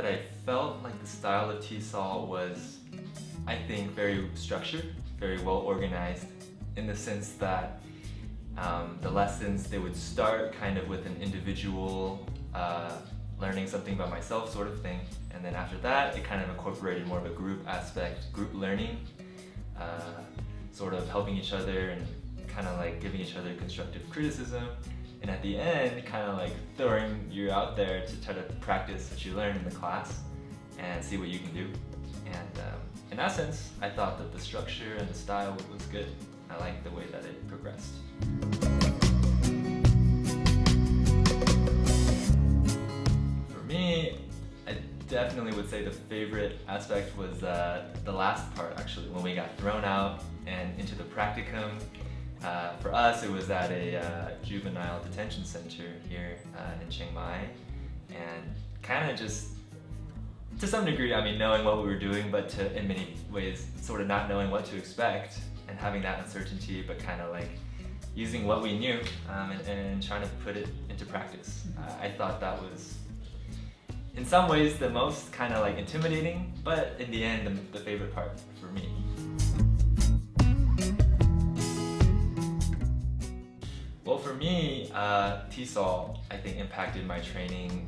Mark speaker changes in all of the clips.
Speaker 1: that I felt like the style of TESOL was, I think, very structured, very well organized, in the sense that the lessons, they would start kind of with an individual learning something by myself sort of thing, and then after that it kind of incorporated more of a group aspect, group learning, sort of helping each other and kind of like giving each other constructive criticism, and at the end kind of like throwing you out there to try to practice what you learned in the class and see what you can do. And in essence, I thought that the structure and the style was good. I liked the way that it progressed. For me, I definitely would say the favorite aspect was the last part, actually, when we got thrown out and into the practicum. For us, it was at a juvenile detention center here in Chiang Mai, and kind of just, to some degree, I mean, knowing what we were doing, but in many ways, sort of not knowing what to expect and having that uncertainty, but kind of like using what we knew and trying to put it into practice. I thought that was, in some ways, the most kind of like intimidating, but in the end, the favorite part for me. Well, for me, TESOL, I think, impacted my training,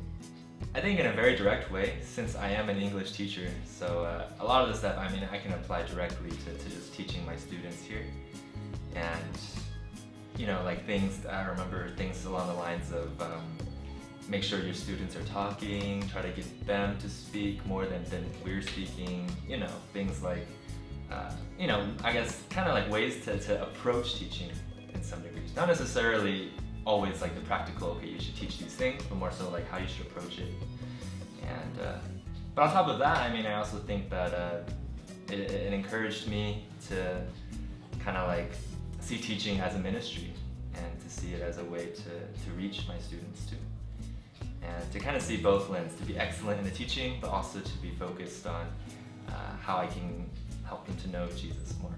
Speaker 1: I think, in a very direct way, since I am an English teacher. So a lot of the stuff, I mean, I can apply directly to just teaching my students here. And, you know, like things, I remember things along the lines of make sure your students are talking, try to get them to speak more than we're speaking, you know, things like, you know, I guess kind of like ways to approach teaching in some degrees. Not necessarily always like the practical, okay, you should teach these things, but more so like how you should approach it. And but on top of that, I mean, I also think that it encouraged me to kind of like see teaching as a ministry and to see it as a way to reach my students too. And to kind of see both lens, to be excellent in the teaching, but also to be focused on how I can help them to know Jesus more.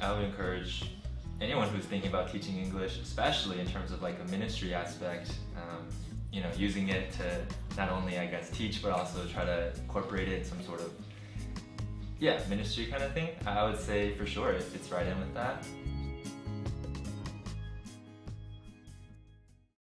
Speaker 1: I would encourage anyone who's thinking about teaching English, especially in terms of like a ministry aspect, you know, using it to not only, I guess, teach, but also try to incorporate it in some sort of, yeah, ministry kind of thing. I would say for sure it fits right in with that.